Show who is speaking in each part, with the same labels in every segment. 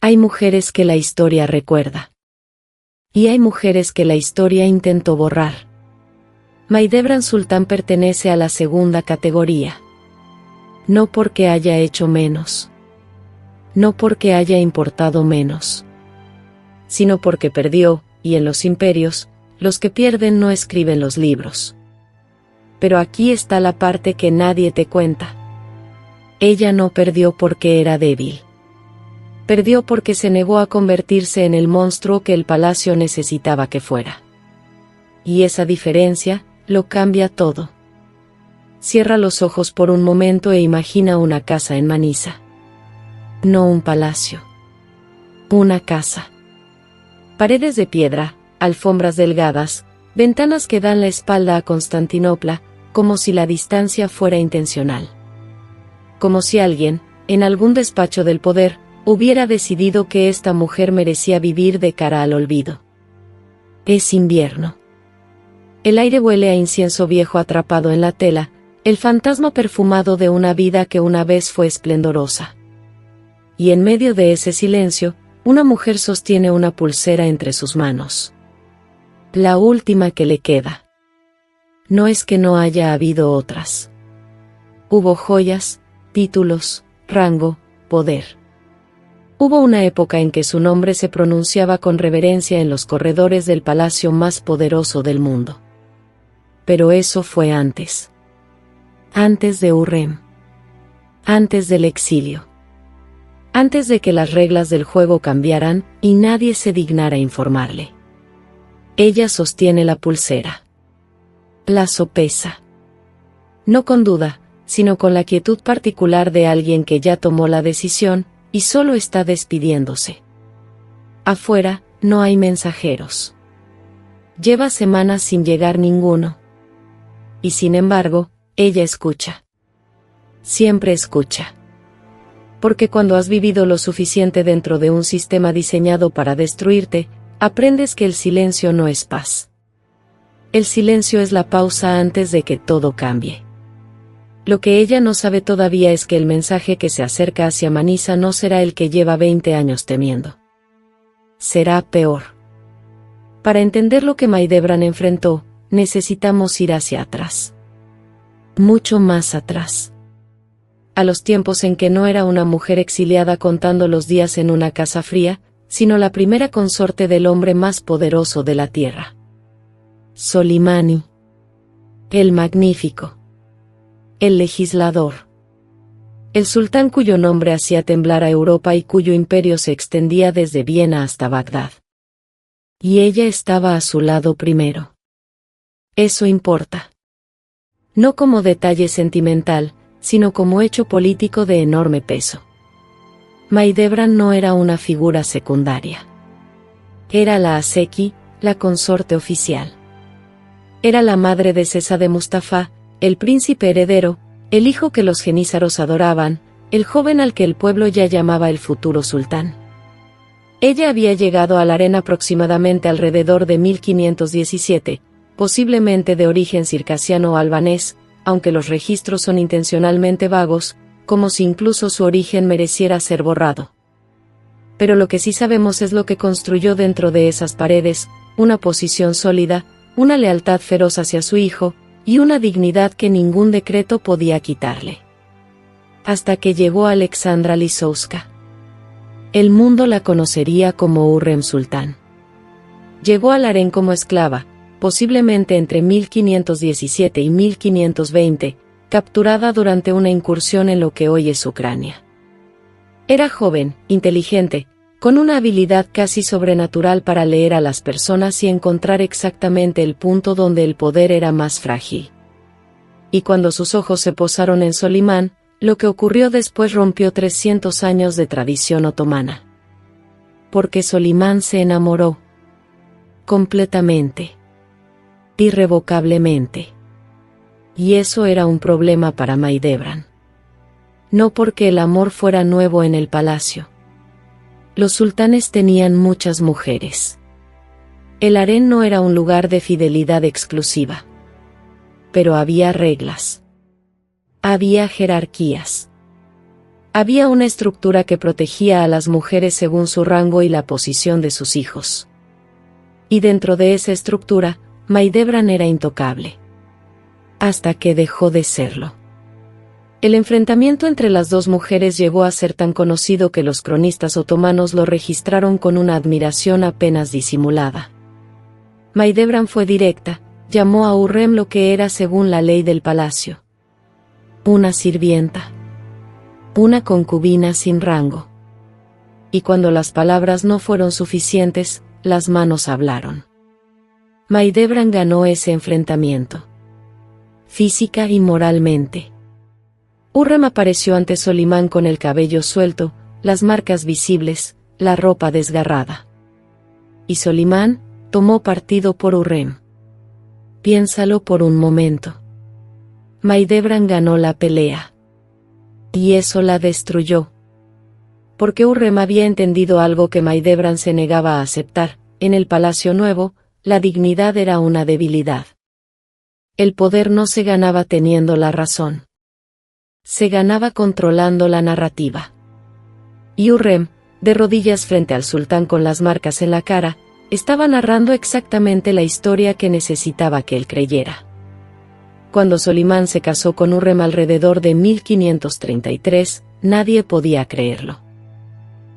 Speaker 1: Hay mujeres que la historia recuerda. Y hay mujeres que la historia intentó borrar. Mahidevran Sultan pertenece a la segunda categoría. No porque haya hecho menos. No porque haya importado menos. Sino porque perdió, y en los imperios, los que pierden no escriben los libros. Pero aquí está la parte que nadie te cuenta. Ella no perdió porque era débil. Perdió porque se negó a convertirse en el monstruo que el palacio necesitaba que fuera. Y esa diferencia lo cambia todo. Cierra los ojos por un momento e imagina una casa en Manisa. No un palacio. Una casa. Paredes de piedra, alfombras delgadas, ventanas que dan la espalda a Constantinopla, como si la distancia fuera intencional. Como si alguien, en algún despacho del poder, hubiera decidido que esta mujer merecía vivir de cara al olvido. Es invierno. El aire huele a incienso viejo atrapado en la tela, el fantasma perfumado de una vida que una vez fue esplendorosa. Y en medio de ese silencio, una mujer sostiene una pulsera entre sus manos. La última que le queda. No es que no haya habido otras. Hubo joyas, títulos, rango, poder. Hubo una época en que su nombre se pronunciaba con reverencia en los corredores del palacio más poderoso del mundo. Pero eso fue antes. Antes de Hurrem. Antes del exilio. Antes de que las reglas del juego cambiaran y nadie se dignara informarle. Ella sostiene la pulsera. La sopesa. No con duda, sino con la quietud particular de alguien que ya tomó la decisión y solo está despidiéndose. Afuera, no hay mensajeros. Lleva semanas sin llegar ninguno. Y sin embargo, ella escucha. Siempre escucha. Porque cuando has vivido lo suficiente dentro de un sistema diseñado para destruirte, aprendes que el silencio no es paz. El silencio es la pausa antes de que todo cambie. Lo que ella no sabe todavía es que el mensaje que se acerca hacia Manisa no será el que lleva 20 años temiendo. Será peor. Para entender lo que Mahidevran enfrentó, necesitamos ir hacia atrás. Mucho más atrás. A los tiempos en que no era una mujer exiliada contando los días en una casa fría, sino la primera consorte del hombre más poderoso de la tierra. Solimani. El magnífico. El legislador. El sultán cuyo nombre hacía temblar a Europa y cuyo imperio se extendía desde Viena hasta Bagdad. Y ella estaba a su lado primero. Eso importa. No como detalle sentimental, sino como hecho político de enorme peso. Mahidevran no era una figura secundaria. Era la Aseki, la consorte oficial. Era la madre de Sesa de Mustafa, el príncipe heredero, el hijo que los genízaros adoraban, el joven al que el pueblo ya llamaba el futuro sultán. Ella había llegado al harén aproximadamente alrededor de 1517, posiblemente de origen circasiano o albanés, aunque los registros son intencionalmente vagos, como si incluso su origen mereciera ser borrado. Pero lo que sí sabemos es lo que construyó dentro de esas paredes, una posición sólida, una lealtad feroz hacia su hijo, y una dignidad que ningún decreto podía quitarle. Hasta que llegó Alexandra Lisowska. El mundo la conocería como Hurrem Sultán. Llegó al harén como esclava, posiblemente entre 1517 y 1520, capturada durante una incursión en lo que hoy es Ucrania. Era joven, inteligente, con una habilidad casi sobrenatural para leer a las personas y encontrar exactamente el punto donde el poder era más frágil. Y cuando sus ojos se posaron en Solimán, lo que ocurrió después rompió 300 años de tradición otomana. Porque Solimán se enamoró. Completamente. Irrevocablemente. Y eso era un problema para Mahidevran. No porque el amor fuera nuevo en el palacio. Los sultanes tenían muchas mujeres. El harén no era un lugar de fidelidad exclusiva. Pero había reglas. Había jerarquías. Había una estructura que protegía a las mujeres según su rango y la posición de sus hijos. Y dentro de esa estructura, Mahidevran era intocable. Hasta que dejó de serlo. El enfrentamiento entre las dos mujeres llegó a ser tan conocido que los cronistas otomanos lo registraron con una admiración apenas disimulada. Mahidevran fue directa, llamó a Hurrem lo que era según la ley del palacio. Una sirvienta. Una concubina sin rango. Y cuando las palabras no fueron suficientes, las manos hablaron. Mahidevran ganó ese enfrentamiento. Física y moralmente. Hurrem apareció ante Solimán con el cabello suelto, las marcas visibles, la ropa desgarrada. Y Solimán tomó partido por Hurrem. Piénsalo por un momento. Mahidevran ganó la pelea. Y eso la destruyó. Porque Hurrem había entendido algo que Mahidevran se negaba a aceptar: en el Palacio Nuevo, la dignidad era una debilidad. El poder no se ganaba teniendo la razón. Se ganaba controlando la narrativa. Y Hurrem, de rodillas frente al sultán con las marcas en la cara, estaba narrando exactamente la historia que necesitaba que él creyera. Cuando Solimán se casó con Hurrem alrededor de 1533, nadie podía creerlo.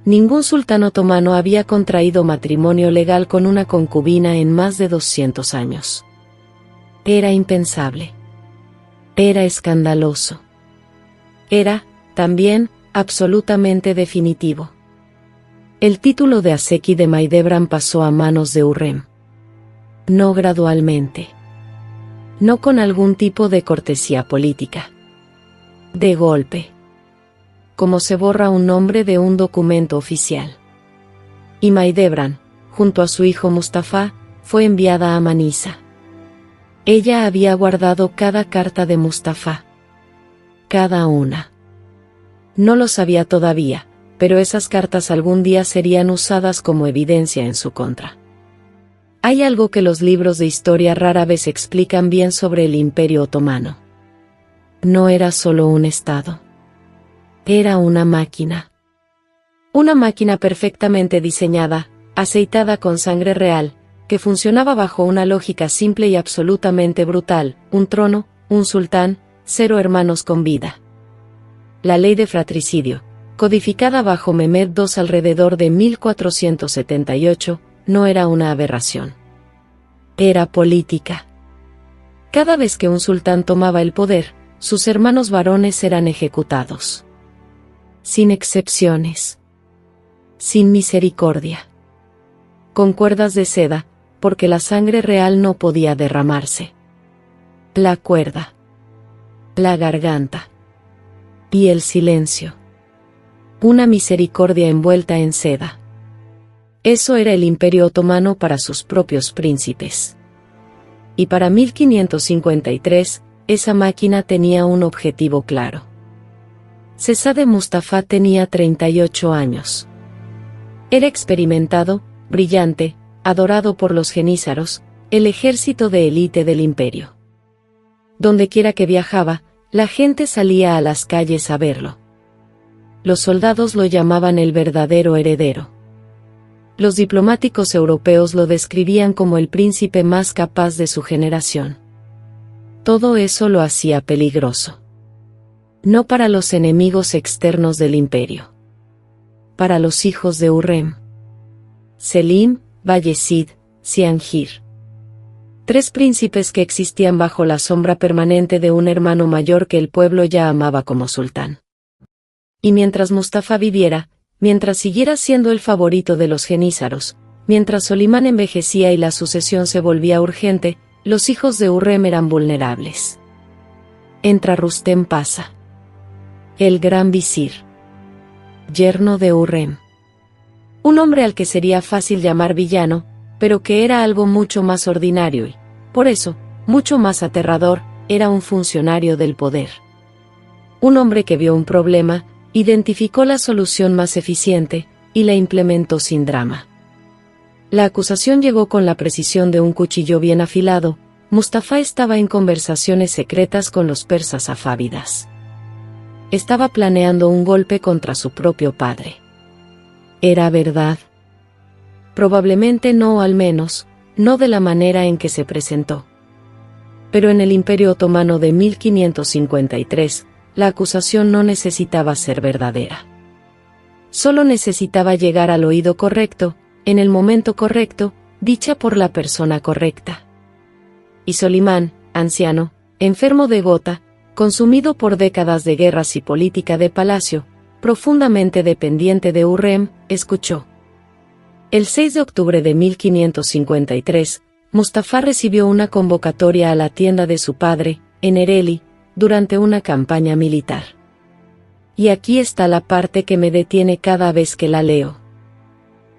Speaker 1: Ningún sultán otomano había contraído matrimonio legal con una concubina en más de 200 años. Era impensable. Era escandaloso. Era, también, absolutamente definitivo. El título de Aseki de Mahidevran pasó a manos de Hurrem. No gradualmente. No con algún tipo de cortesía política. De golpe. Como se borra un nombre de un documento oficial. Y Mahidevran, junto a su hijo Mustafa, fue enviada a Manisa. Ella había guardado cada carta de Mustafa. Cada una. No lo sabía todavía, pero esas cartas algún día serían usadas como evidencia en su contra. Hay algo que los libros de historia rara vez explican bien sobre el Imperio Otomano. No era solo un estado. Era una máquina. Una máquina perfectamente diseñada, aceitada con sangre real, que funcionaba bajo una lógica simple y absolutamente brutal: un trono, un sultán, 0 hermanos con vida. La ley de fratricidio, codificada bajo Mehmed II alrededor de 1478, no era una aberración. Era política. Cada vez que un sultán tomaba el poder, sus hermanos varones eran ejecutados. Sin excepciones. Sin misericordia. Con cuerdas de seda, porque la sangre real no podía derramarse. La cuerda. La garganta. Y el silencio. Una misericordia envuelta en seda. Eso era el Imperio Otomano para sus propios príncipes. Y para 1553, esa máquina tenía un objetivo claro. Şehzade Mustafa tenía 38 años. Era experimentado, brillante, adorado por los jenízaros, el ejército de élite del imperio. Dondequiera que viajaba, la gente salía a las calles a verlo. Los soldados lo llamaban el verdadero heredero. Los diplomáticos europeos lo describían como el príncipe más capaz de su generación. Todo eso lo hacía peligroso. No para los enemigos externos del imperio. Para los hijos de Hurrem. Selim, Bayezid, Ciangir. 3 príncipes que existían bajo la sombra permanente de un hermano mayor que el pueblo ya amaba como sultán. Y mientras Mustafa viviera, mientras siguiera siendo el favorito de los jenízaros, mientras Solimán envejecía y la sucesión se volvía urgente, los hijos de Hurrem eran vulnerables. Entra Rustem Pasa. El gran visir. Yerno de Hurrem. Un hombre al que sería fácil llamar villano, pero que era algo mucho más ordinario y, por eso, mucho más aterrador, era un funcionario del poder. Un hombre que vio un problema, identificó la solución más eficiente, y la implementó sin drama. La acusación llegó con la precisión de un cuchillo bien afilado: Mustafa estaba en conversaciones secretas con los persas safávidas. estaba planeando un golpe contra su propio padre. ¿Era verdad? Probablemente no, al menos, no de la manera en que se presentó. Pero en el Imperio Otomano de 1553, la acusación no necesitaba ser verdadera. Solo necesitaba llegar al oído correcto, en el momento correcto, dicha por la persona correcta. Y Solimán, anciano, enfermo de gota, consumido por décadas de guerras y política de palacio, profundamente dependiente de Hurrem, escuchó. El 6 de octubre de 1553, Mustafá recibió una convocatoria a la tienda de su padre, en Ereli, durante una campaña militar. Y aquí está la parte que me detiene cada vez que la leo.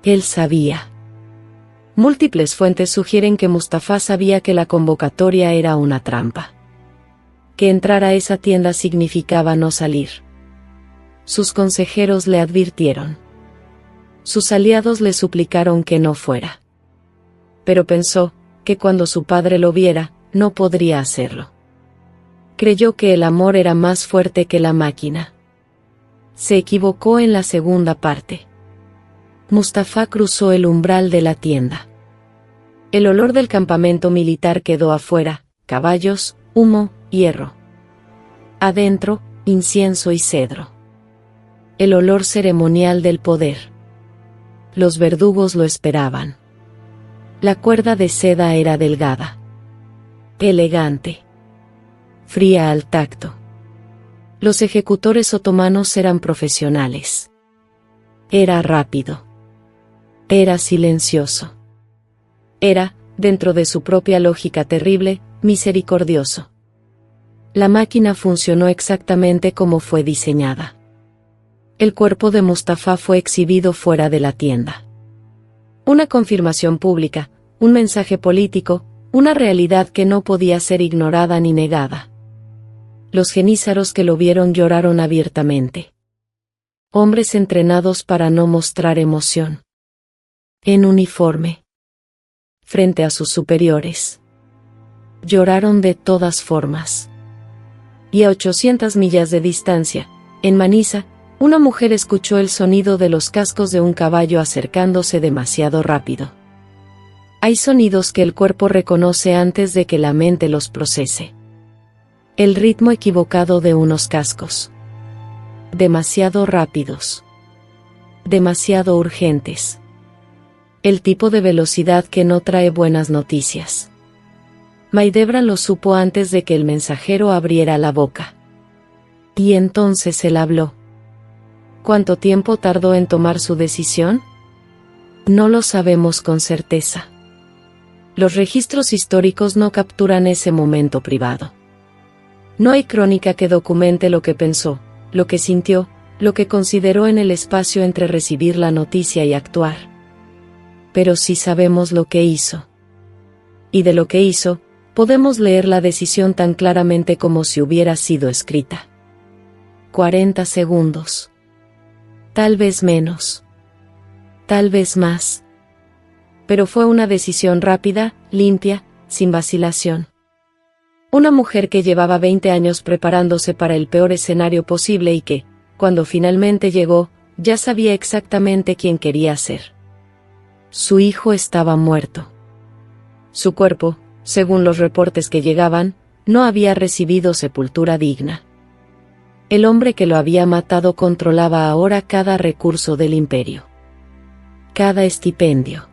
Speaker 1: Él sabía. Múltiples fuentes sugieren que Mustafá sabía que la convocatoria era una trampa. Que entrar a esa tienda significaba no salir. Sus consejeros le advirtieron. Sus aliados le suplicaron que no fuera. Pero pensó que cuando su padre lo viera, no podría hacerlo. Creyó que el amor era más fuerte que la máquina. Se equivocó en la segunda parte. Mustafá cruzó el umbral de la tienda. El olor del campamento militar quedó afuera, caballos, humo, hierro. Adentro, incienso y cedro. El olor ceremonial del poder. Los verdugos lo esperaban. La cuerda de seda era delgada. Elegante. Fría al tacto. Los ejecutores otomanos eran profesionales. Era rápido. Era silencioso. Era, dentro de su propia lógica terrible, misericordioso. La máquina funcionó exactamente como fue diseñada. El cuerpo de Mustafá fue exhibido fuera de la tienda. Una confirmación pública, un mensaje político, una realidad que no podía ser ignorada ni negada. Los genízaros que lo vieron lloraron abiertamente. Hombres entrenados para no mostrar emoción. En uniforme. Frente a sus superiores. Lloraron de todas formas. Y a 800 millas de distancia, en Manisa, una mujer escuchó el sonido de los cascos de un caballo acercándose demasiado rápido. Hay sonidos que el cuerpo reconoce antes de que la mente los procese. El ritmo equivocado de unos cascos. Demasiado rápidos. Demasiado urgentes. El tipo de velocidad que no trae buenas noticias. Maidebran lo supo antes de que el mensajero abriera la boca. Y entonces él habló. ¿Cuánto tiempo tardó en tomar su decisión? No lo sabemos con certeza. Los registros históricos no capturan ese momento privado. No hay crónica que documente lo que pensó, lo que sintió, lo que consideró en el espacio entre recibir la noticia y actuar. Pero sí sabemos lo que hizo. Y de lo que hizo, podemos leer la decisión tan claramente como si hubiera sido escrita. 40 segundos. Tal vez menos. Tal vez más. Pero fue una decisión rápida, limpia, sin vacilación. Una mujer que llevaba 20 años preparándose para el peor escenario posible y que, cuando finalmente llegó, ya sabía exactamente quién quería ser. Su hijo estaba muerto. Su cuerpo, según los reportes que llegaban, no había recibido sepultura digna. El hombre que lo había matado controlaba ahora cada recurso del imperio. Cada estipendio.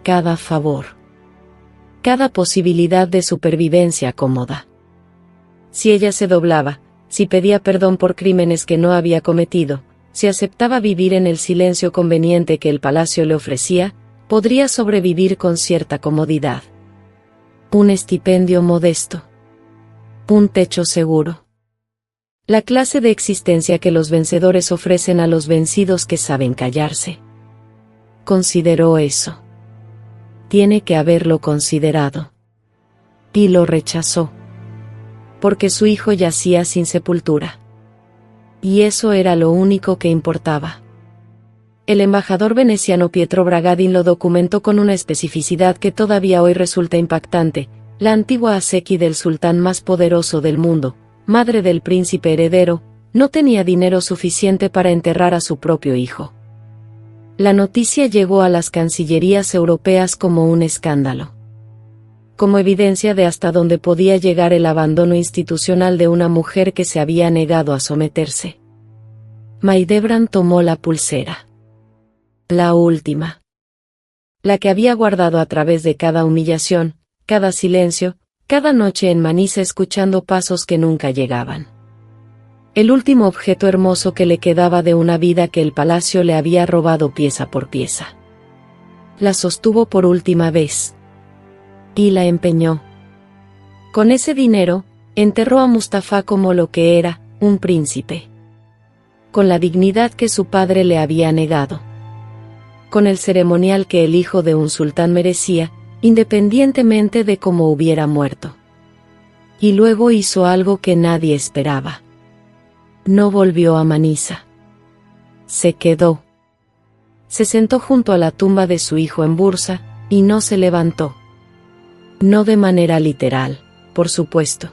Speaker 1: Cada favor. Cada posibilidad de supervivencia cómoda. Si ella se doblaba, si pedía perdón por crímenes que no había cometido, si aceptaba vivir en el silencio conveniente que el palacio le ofrecía, podría sobrevivir con cierta comodidad. Un estipendio modesto. Un techo seguro. La clase de existencia que los vencedores ofrecen a los vencidos que saben callarse. Consideró eso. Tiene que haberlo considerado. Y lo rechazó. Porque su hijo yacía sin sepultura. Y eso era lo único que importaba. El embajador veneciano Pietro Bragadin lo documentó con una especificidad que todavía hoy resulta impactante. La antigua acequi del sultán más poderoso del mundo, madre del príncipe heredero, no tenía dinero suficiente para enterrar a su propio hijo. La noticia llegó a las cancillerías europeas como un escándalo, como evidencia de hasta dónde podía llegar el abandono institucional de una mujer que se había negado a someterse. Maidebran tomó la pulsera. La última. La que había guardado a través de cada humillación, cada silencio, cada noche en Manisa escuchando pasos que nunca llegaban. El último objeto hermoso que le quedaba de una vida que el palacio le había robado pieza por pieza. La sostuvo por última vez. Y la empeñó. Con ese dinero, enterró a Mustafa como lo que era, un príncipe. Con la dignidad que su padre le había negado. Con el ceremonial que el hijo de un sultán merecía, independientemente de cómo hubiera muerto. Y luego hizo algo que nadie esperaba. No volvió a Manisa. Se quedó. Se sentó junto a la tumba de su hijo en Bursa, y no se levantó. No de manera literal, por supuesto.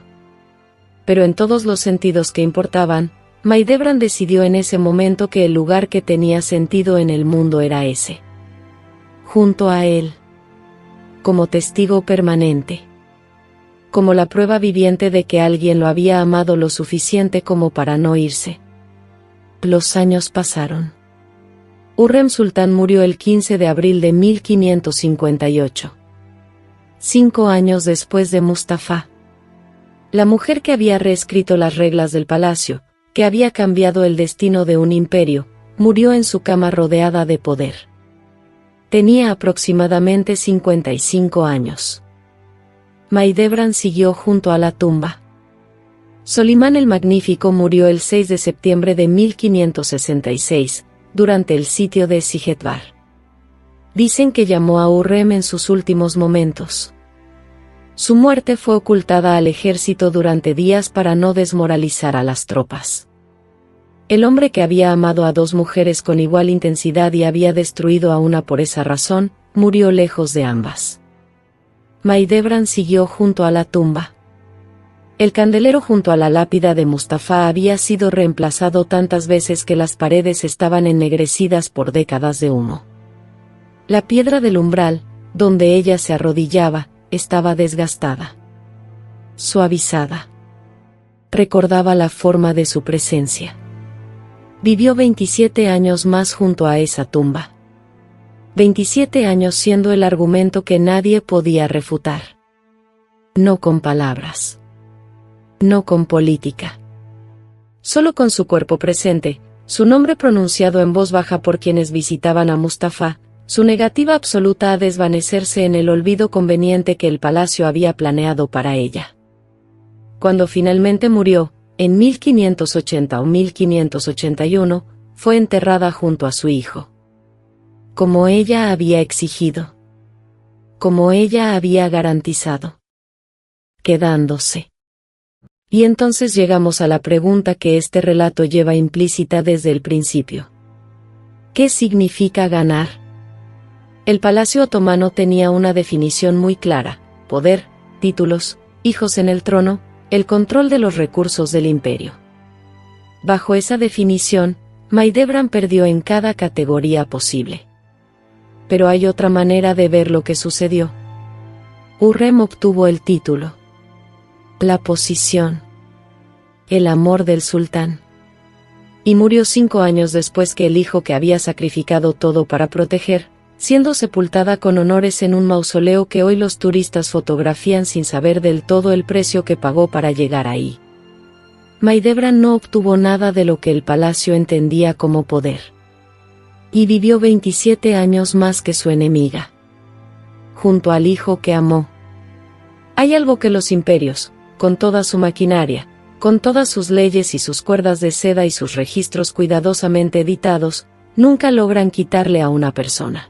Speaker 1: Pero en todos los sentidos que importaban, Maidebran decidió en ese momento que el lugar que tenía sentido en el mundo era ese. Junto a él. Como testigo permanente. Como la prueba viviente de que alguien lo había amado lo suficiente como para no irse. Los años pasaron. Hurrem Sultán murió el 15 de abril de 1558. 5 años después de Mustafa. La mujer que había reescrito las reglas del palacio, que había cambiado el destino de un imperio, murió en su cama rodeada de poder. Tenía aproximadamente 55 años. Maidebran siguió junto a la tumba. Solimán el Magnífico murió el 6 de septiembre de 1566, durante el sitio de Sigetvar. Dicen que llamó a Hurrem en sus últimos momentos. Su muerte fue ocultada al ejército durante días para no desmoralizar a las tropas. El hombre que había amado a 2 mujeres con igual intensidad y había destruido a una por esa razón, murió lejos de ambas. Maidebran siguió junto a la tumba. El candelero junto a la lápida de Mustafa había sido reemplazado tantas veces que las paredes estaban ennegrecidas por décadas de humo. La piedra del umbral, donde ella se arrodillaba, estaba desgastada. Suavizada. Recordaba la forma de su presencia. Vivió 27 años más junto a esa tumba. 27 años siendo el argumento que nadie podía refutar. No con palabras. No con política. Solo con su cuerpo presente, su nombre pronunciado en voz baja por quienes visitaban a Mustafa, su negativa absoluta a desvanecerse en el olvido conveniente que el palacio había planeado para ella. Cuando finalmente murió, en 1580 o 1581, fue enterrada junto a su hijo. Como ella había exigido. Como ella había garantizado. Quedándose. Y entonces llegamos a la pregunta que este relato lleva implícita desde el principio. ¿Qué significa ganar? El Palacio Otomano tenía una definición muy clara: poder, títulos, hijos en el trono, el control de los recursos del imperio. Bajo esa definición, Maidebran perdió en cada categoría posible. Pero hay otra manera de ver lo que sucedió. Hurrem obtuvo el título, la posición, el amor del sultán. Y murió 5 años después que el hijo que había sacrificado todo para proteger, siendo sepultada con honores en un mausoleo que hoy los turistas fotografían sin saber del todo el precio que pagó para llegar ahí. Maidebran no obtuvo nada de lo que el palacio entendía como poder. Y vivió 27 años más que su enemiga. Junto al hijo que amó. Hay algo que los imperios, con toda su maquinaria, con todas sus leyes y sus cuerdas de seda y sus registros cuidadosamente editados, nunca logran quitarle a una persona.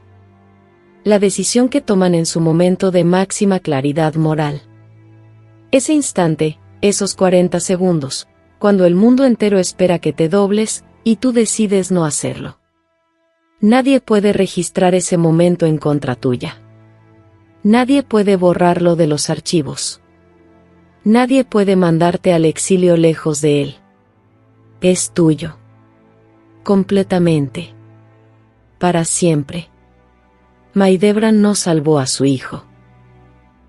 Speaker 1: La decisión que toman en su momento de máxima claridad moral. Ese instante, esos 40 segundos, cuando el mundo entero espera que te dobles, y tú decides no hacerlo. Nadie puede registrar ese momento en contra tuya. Nadie puede borrarlo de los archivos. Nadie puede mandarte al exilio lejos de él. Es tuyo. Completamente. Para siempre. Maidebran no salvó a su hijo.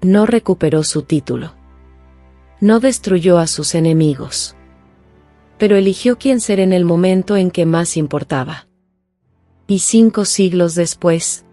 Speaker 1: No recuperó su título. No destruyó a sus enemigos. Pero eligió quién ser en el momento en que más importaba. Y 5 siglos después,